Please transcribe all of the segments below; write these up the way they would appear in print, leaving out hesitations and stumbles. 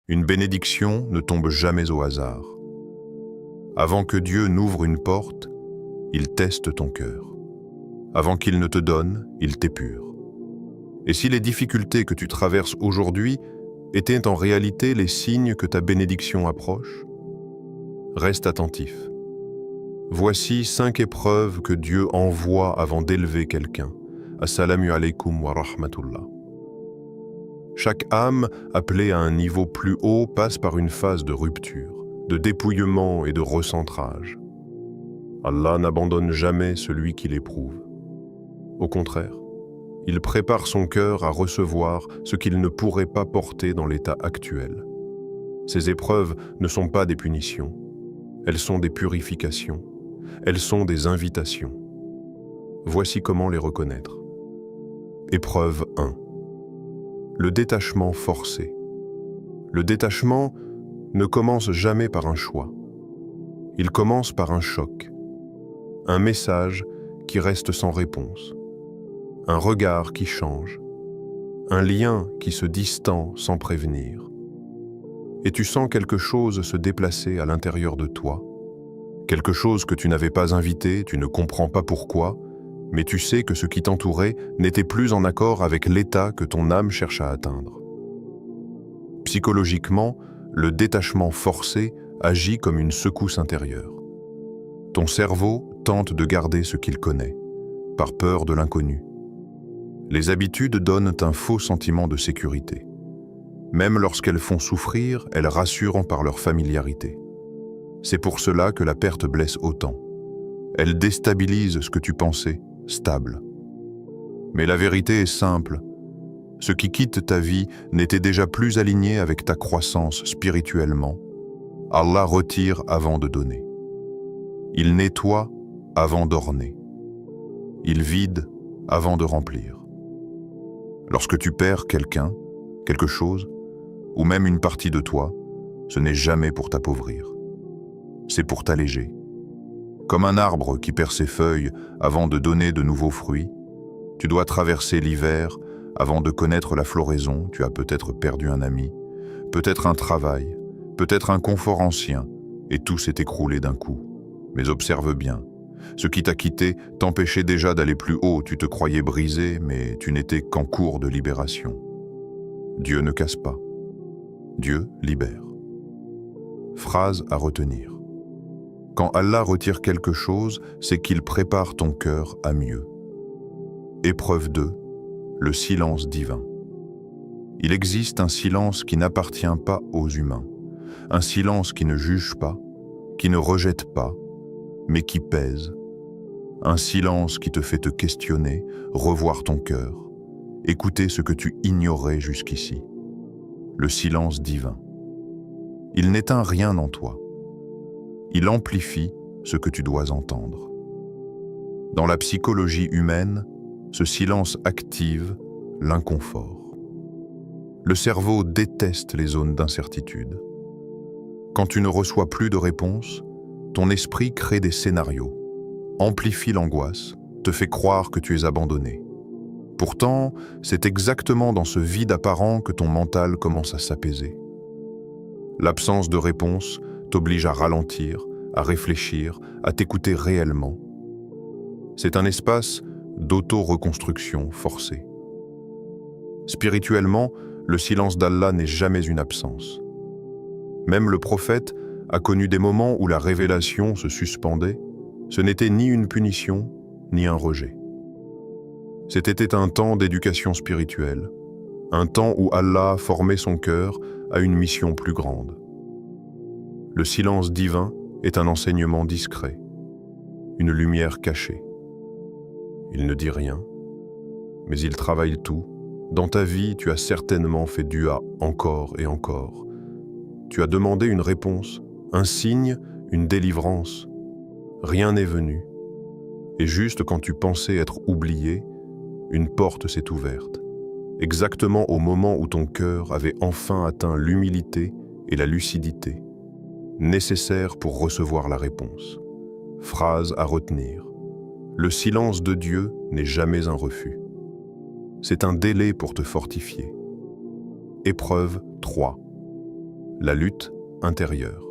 Une bénédiction ne tombe jamais au hasard. Avant que Dieu n'ouvre une porte, il teste ton cœur. Avant qu'il ne te donne, il t'épure. Et si les difficultés que tu traverses aujourd'hui étaient en réalité les signes que ta bénédiction approche, reste attentif. Voici 5 épreuves que Dieu envoie avant d'élever quelqu'un. Assalamu alaikum wa rahmatullah. Chaque âme appelée à un niveau plus haut passe par une phase de rupture, de dépouillement et de recentrage. Allah n'abandonne jamais celui qui l'éprouve. Au contraire, il prépare son cœur à recevoir ce qu'il ne pourrait pas porter dans l'état actuel. Ces épreuves ne sont pas des punitions, elles sont des purifications, elles sont des invitations. Voici comment les reconnaître. Épreuve 1. Le détachement forcé. Le détachement ne commence jamais par un choix. Il commence par un choc, un message qui reste sans réponse, un regard qui change, un lien qui se distend sans prévenir. Et tu sens quelque chose se déplacer à l'intérieur de toi, quelque chose que tu n'avais pas invité, tu ne comprends pas pourquoi, mais tu sais que ce qui t'entourait n'était plus en accord avec l'état que ton âme cherche à atteindre. Psychologiquement, le détachement forcé agit comme une secousse intérieure. Ton cerveau tente de garder ce qu'il connaît, par peur de l'inconnu. Les habitudes donnent un faux sentiment de sécurité. Même lorsqu'elles font souffrir, elles rassurent par leur familiarité. C'est pour cela que la perte blesse autant. Elle déstabilise ce que tu pensais stable. Mais la vérité est simple. Ce qui quitte ta vie n'était déjà plus aligné avec ta croissance spirituellement. Allah retire avant de donner. Il nettoie avant d'orner. Il vide avant de remplir. Lorsque tu perds quelqu'un, quelque chose, ou même une partie de toi, ce n'est jamais pour t'appauvrir. C'est pour t'alléger. Comme un arbre qui perd ses feuilles avant de donner de nouveaux fruits, tu dois traverser l'hiver avant de connaître la floraison. Tu as peut-être perdu un ami, peut-être un travail, peut-être un confort ancien, et tout s'est écroulé d'un coup. Mais observe bien, ce qui t'a quitté t'empêchait déjà d'aller plus haut. Tu te croyais brisé, mais tu n'étais qu'en cours de libération. Dieu ne casse pas. Dieu libère. Phrase à retenir. Quand Allah retire quelque chose, c'est qu'il prépare ton cœur à mieux. Épreuve 2. Le silence divin. Il existe un silence qui n'appartient pas aux humains. Un silence qui ne juge pas, qui ne rejette pas, mais qui pèse. Un silence qui te fait te questionner, revoir ton cœur, écouter ce que tu ignorais jusqu'ici. Le silence divin. Il n'éteint rien en toi. Il amplifie ce que tu dois entendre. Dans la psychologie humaine, ce silence active l'inconfort. Le cerveau déteste les zones d'incertitude. Quand tu ne reçois plus de réponse, ton esprit crée des scénarios, amplifie l'angoisse, te fait croire que tu es abandonné. Pourtant, c'est exactement dans ce vide apparent que ton mental commence à s'apaiser. L'absence de réponse t'oblige à ralentir, à réfléchir, à t'écouter réellement. C'est un espace d'auto-reconstruction forcée. Spirituellement, le silence d'Allah n'est jamais une absence. Même le prophète a connu des moments où la révélation se suspendait. Ce n'était ni une punition, ni un rejet. C'était un temps d'éducation spirituelle, un temps où Allah formait son cœur à une mission plus grande. Le silence divin est un enseignement discret, une lumière cachée. Il ne dit rien, mais il travaille tout. Dans ta vie, tu as certainement fait dua encore et encore. Tu as demandé une réponse, un signe, une délivrance. Rien n'est venu. Et juste quand tu pensais être oublié, une porte s'est ouverte. Exactement au moment où ton cœur avait enfin atteint l'humilité et la lucidité, nécessaires pour recevoir la réponse. Phrase à retenir. Le silence de Dieu n'est jamais un refus. C'est un délai pour te fortifier. Épreuve 3. La lutte intérieure.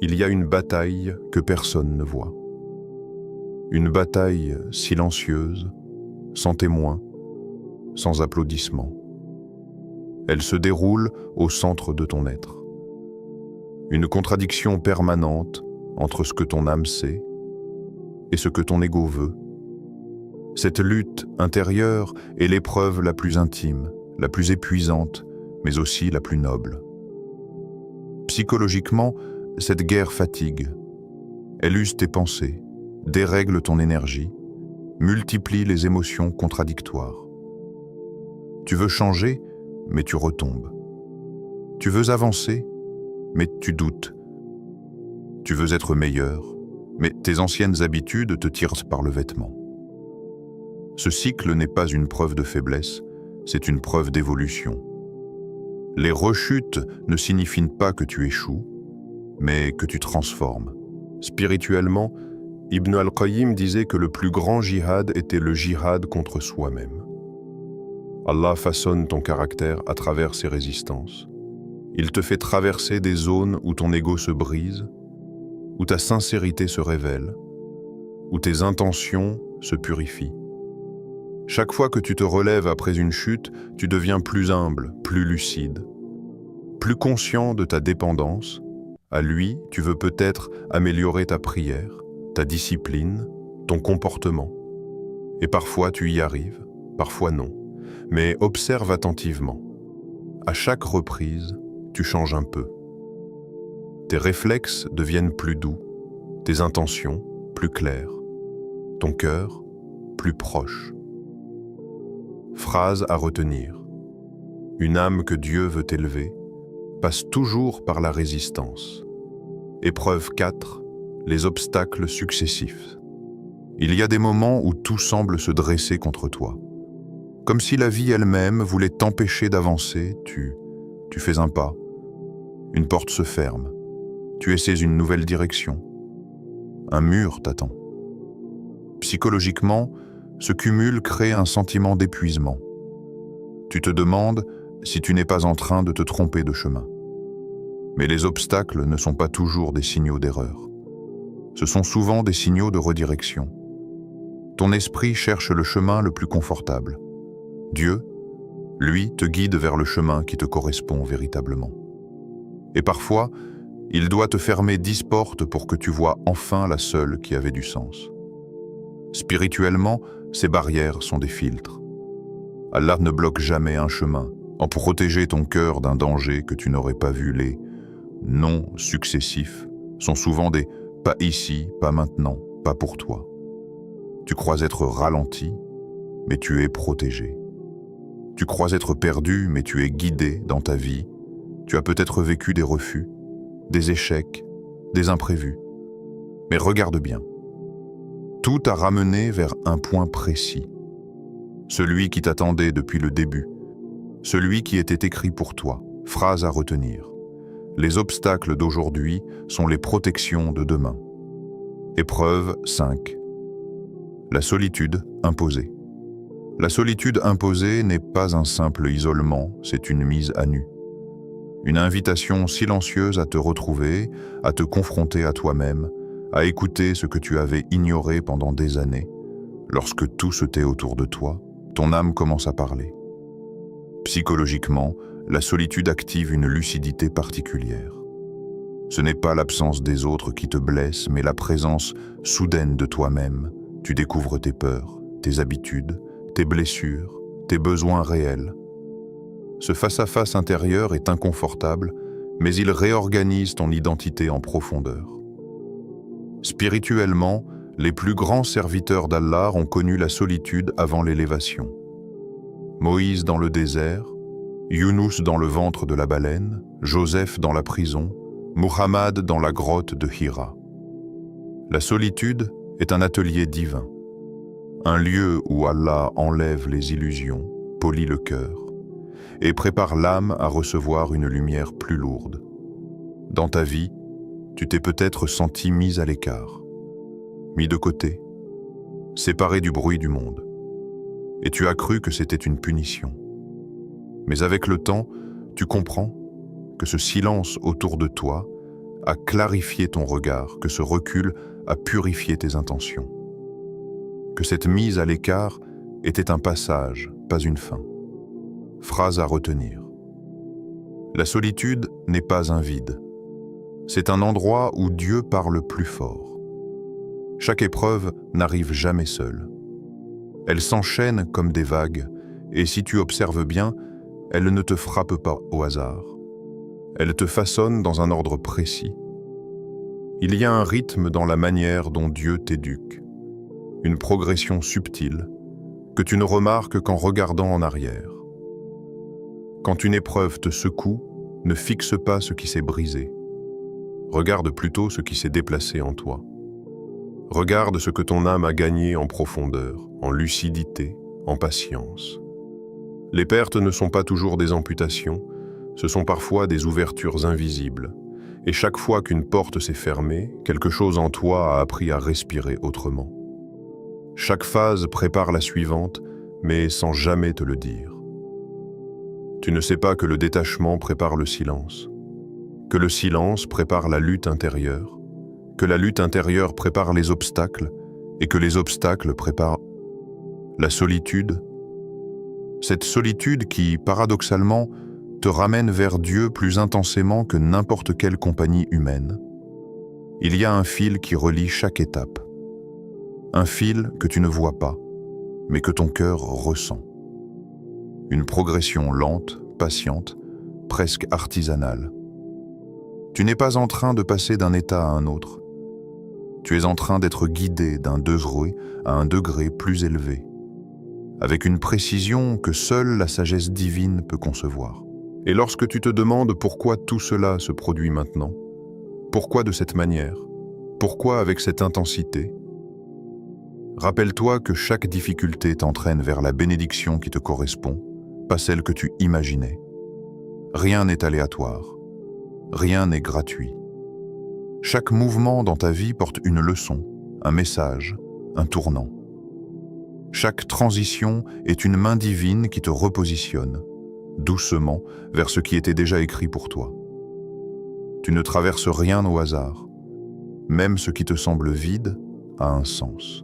Il y a une bataille que personne ne voit. Une bataille silencieuse, sans témoin, sans applaudissements. Elle se déroule au centre de ton être. Une contradiction permanente entre ce que ton âme sait et ce que ton ego veut. Cette lutte intérieure est l'épreuve la plus intime, la plus épuisante, mais aussi la plus noble. Psychologiquement, cette guerre fatigue. Elle use tes pensées, dérègle ton énergie, multiplie les émotions contradictoires. Tu veux changer, mais tu retombes. Tu veux avancer, mais tu doutes. Tu veux être meilleur, mais tes anciennes habitudes te tirent par le vêtement. Ce cycle n'est pas une preuve de faiblesse, c'est une preuve d'évolution. Les rechutes ne signifient pas que tu échoues, mais que tu transformes. Spirituellement, Ibn al-Qayyim disait que le plus grand jihad était le jihad contre soi-même. Allah façonne ton caractère à travers ses résistances. Il te fait traverser des zones où ton ego se brise, où ta sincérité se révèle, où tes intentions se purifient. Chaque fois que tu te relèves après une chute, tu deviens plus humble, plus lucide, plus conscient de ta dépendance. À lui, tu veux peut-être améliorer ta prière, ta discipline, ton comportement. Et parfois tu y arrives, parfois non. Mais observe attentivement. À chaque reprise, tu changes un peu. Tes réflexes deviennent plus doux, tes intentions plus claires, ton cœur plus proche. Phrase à retenir. Une âme que Dieu veut élever passe toujours par la résistance. Épreuve 4. Les obstacles successifs. Il y a des moments où tout semble se dresser contre toi. Comme si la vie elle-même voulait t'empêcher d'avancer, tu fais un pas. Une porte se ferme. Tu essaies une nouvelle direction. Un mur t'attend. Psychologiquement, ce cumul crée un sentiment d'épuisement. Tu te demandes si tu n'es pas en train de te tromper de chemin. Mais les obstacles ne sont pas toujours des signaux d'erreur. Ce sont souvent des signaux de redirection. Ton esprit cherche le chemin le plus confortable. Dieu, lui, te guide vers le chemin qui te correspond véritablement. Et parfois, il doit te fermer 10 portes pour que tu vois enfin la seule qui avait du sens. Spirituellement, ces barrières sont des filtres. Allah ne bloque jamais un chemin en protéger ton cœur d'un danger que tu n'aurais pas vu. Les non successifs sont souvent des « pas ici, pas maintenant, pas pour toi ». Tu crois être ralenti, mais tu es protégé. Tu crois être perdu, mais tu es guidé dans ta vie. Tu as peut-être vécu des refus, des échecs, des imprévus. Mais regarde bien. Tout t'a ramené vers un point précis. Celui qui t'attendait depuis le début. Celui qui était écrit pour toi. Phrase à retenir. Les obstacles d'aujourd'hui sont les protections de demain. Épreuve 5. La solitude imposée. La solitude imposée n'est pas un simple isolement, c'est une mise à nu. Une invitation silencieuse à te retrouver, à te confronter à toi-même, à écouter ce que tu avais ignoré pendant des années. Lorsque tout se tait autour de toi, ton âme commence à parler. Psychologiquement, la solitude active une lucidité particulière. Ce n'est pas l'absence des autres qui te blesse, mais la présence soudaine de toi-même. Tu découvres tes peurs, tes habitudes, tes blessures, tes besoins réels. Ce face-à-face intérieur est inconfortable, mais il réorganise ton identité en profondeur. Spirituellement, les plus grands serviteurs d'Allah ont connu la solitude avant l'élévation. Moïse dans le désert, Younous dans le ventre de la baleine, Joseph dans la prison, Muhammad dans la grotte de Hira. La solitude est un atelier divin, un lieu où Allah enlève les illusions, polit le cœur et prépare l'âme à recevoir une lumière plus lourde. Dans ta vie, tu t'es peut-être senti mis à l'écart, mis de côté, séparé du bruit du monde, et tu as cru que c'était une punition. Mais avec le temps, tu comprends que ce silence autour de toi a clarifié ton regard, que ce recul a purifié tes intentions, que cette mise à l'écart était un passage, pas une fin. Phrase à retenir. La solitude n'est pas un vide. C'est un endroit où Dieu parle plus fort. Chaque épreuve n'arrive jamais seule. Elle s'enchaîne comme des vagues, et si tu observes bien, elle ne te frappe pas au hasard. Elle te façonne dans un ordre précis. Il y a un rythme dans la manière dont Dieu t'éduque, une progression subtile que tu ne remarques qu'en regardant en arrière. Quand une épreuve te secoue, ne fixe pas ce qui s'est brisé. Regarde plutôt ce qui s'est déplacé en toi. Regarde ce que ton âme a gagné en profondeur, en lucidité, en patience. Les pertes ne sont pas toujours des amputations, ce sont parfois des ouvertures invisibles. Et chaque fois qu'une porte s'est fermée, quelque chose en toi a appris à respirer autrement. Chaque phase prépare la suivante, mais sans jamais te le dire. Tu ne sais pas que le détachement prépare le silence, que le silence prépare la lutte intérieure, que la lutte intérieure prépare les obstacles et que les obstacles préparent la solitude. Cette solitude qui, paradoxalement, te ramène vers Dieu plus intensément que n'importe quelle compagnie humaine. Il y a un fil qui relie chaque étape. Un fil que tu ne vois pas, mais que ton cœur ressent. Une progression lente, patiente, presque artisanale. Tu n'es pas en train de passer d'un état à un autre. Tu es en train d'être guidé d'un degré à un degré plus élevé, avec une précision que seule la sagesse divine peut concevoir. Et lorsque tu te demandes pourquoi tout cela se produit maintenant, pourquoi de cette manière, pourquoi avec cette intensité, rappelle-toi que chaque difficulté t'entraîne vers la bénédiction qui te correspond, pas celle que tu imaginais. Rien n'est aléatoire, rien n'est gratuit. Chaque mouvement dans ta vie porte une leçon, un message, un tournant. Chaque transition est une main divine qui te repositionne, doucement, vers ce qui était déjà écrit pour toi. Tu ne traverses rien au hasard. Même ce qui te semble vide a un sens.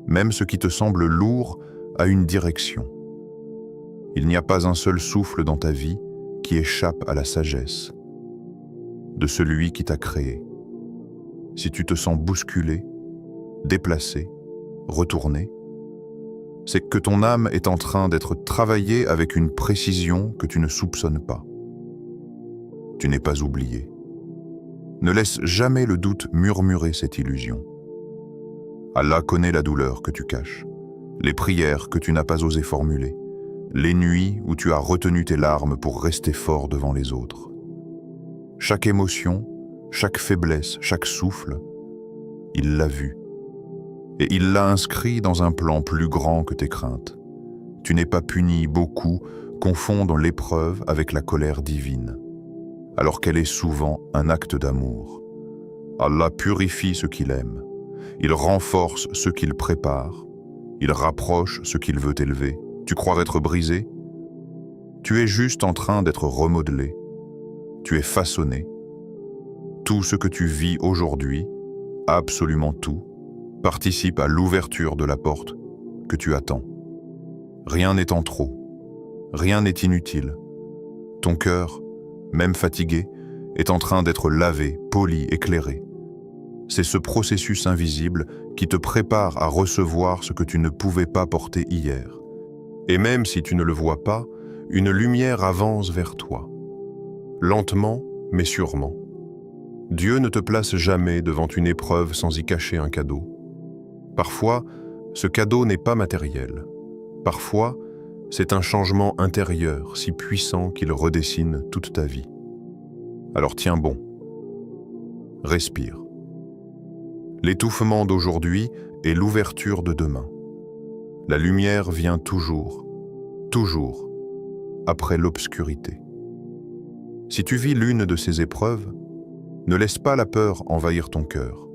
Même ce qui te semble lourd a une direction. Il n'y a pas un seul souffle dans ta vie qui échappe à la sagesse de celui qui t'a créé. Si tu te sens bousculé, déplacé, retourné, c'est que ton âme est en train d'être travaillée avec une précision que tu ne soupçonnes pas. Tu n'es pas oublié. Ne laisse jamais le doute murmurer cette illusion. Allah connaît la douleur que tu caches, les prières que tu n'as pas osé formuler, les nuits où tu as retenu tes larmes pour rester fort devant les autres. Chaque émotion, chaque faiblesse, chaque souffle, il l'a vu. Et il l'a inscrit dans un plan plus grand que tes craintes. Tu n'es pas puni, beaucoup confondent l'épreuve avec la colère divine, alors qu'elle est souvent un acte d'amour. Allah purifie ce qu'il aime, il renforce ce qu'il prépare, il rapproche ce qu'il veut élever. Tu crois être brisé? Tu es juste en train d'être remodelé, tu es façonné. Tout ce que tu vis aujourd'hui, absolument tout, participe à l'ouverture de la porte que tu attends. Rien n'est en trop, rien n'est inutile. Ton cœur, même fatigué, est en train d'être lavé, poli, éclairé. C'est ce processus invisible qui te prépare à recevoir ce que tu ne pouvais pas porter hier. Et même si tu ne le vois pas, une lumière avance vers toi. Lentement, mais sûrement. Dieu ne te place jamais devant une épreuve sans y cacher un cadeau. Parfois, ce cadeau n'est pas matériel. Parfois, c'est un changement intérieur si puissant qu'il redessine toute ta vie. Alors tiens bon. Respire. L'étouffement d'aujourd'hui est l'ouverture de demain. La lumière vient toujours, après l'obscurité. Si tu vis l'une de ces épreuves, ne laisse pas la peur envahir ton cœur.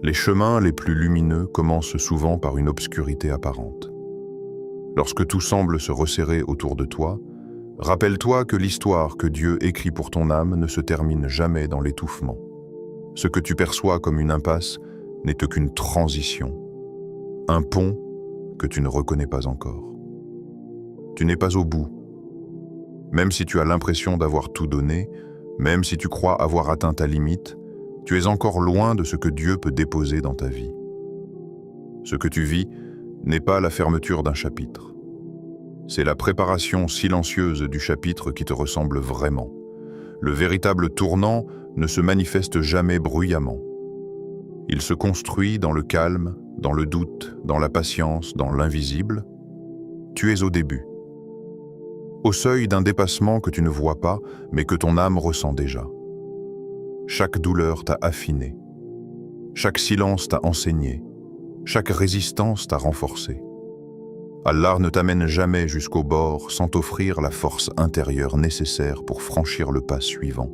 Les chemins les plus lumineux commencent souvent par une obscurité apparente. Lorsque tout semble se resserrer autour de toi, Rappelle-toi que l'histoire que Dieu écrit pour ton âme ne se termine jamais dans l'étouffement. Ce que tu perçois comme une impasse n'est qu'une transition, un pont que tu ne reconnais pas encore. Tu n'es pas au bout. Même si tu as l'impression d'avoir tout donné, même si tu crois avoir atteint ta limite, tu es encore loin de ce que Dieu peut déposer dans ta vie. Ce que tu vis n'est pas la fermeture d'un chapitre. C'est la préparation silencieuse du chapitre qui te ressemble vraiment. Le véritable tournant ne se manifeste jamais bruyamment. Il se construit dans le calme, dans le doute, dans la patience, dans l'invisible. Tu es au début. Au seuil d'un dépassement que tu ne vois pas, mais que ton âme ressent déjà. Chaque douleur t'a affiné. Chaque silence t'a enseigné. Chaque résistance t'a renforcé. Allah ne t'amène jamais jusqu'au bord sans t'offrir la force intérieure nécessaire pour franchir le pas suivant.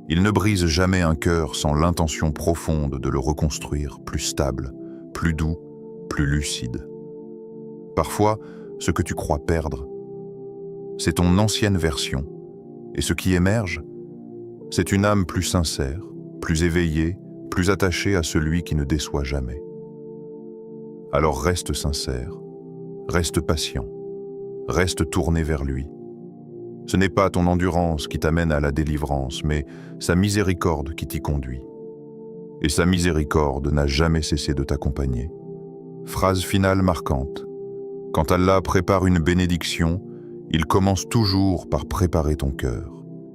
Il ne brise jamais un cœur sans l'intention profonde de le reconstruire plus stable, plus doux, plus lucide. Parfois, ce que tu crois perdre, c'est ton ancienne version, et ce qui émerge, c'est une âme plus sincère, plus éveillée, plus attachée à celui qui ne déçoit jamais. Alors reste sincère, reste patient, reste tourné vers lui. Ce n'est pas ton endurance qui t'amène à la délivrance, mais sa miséricorde qui t'y conduit. Et sa miséricorde n'a jamais cessé de t'accompagner. Phrase finale marquante. Quand Allah prépare une bénédiction, il commence toujours par préparer ton cœur.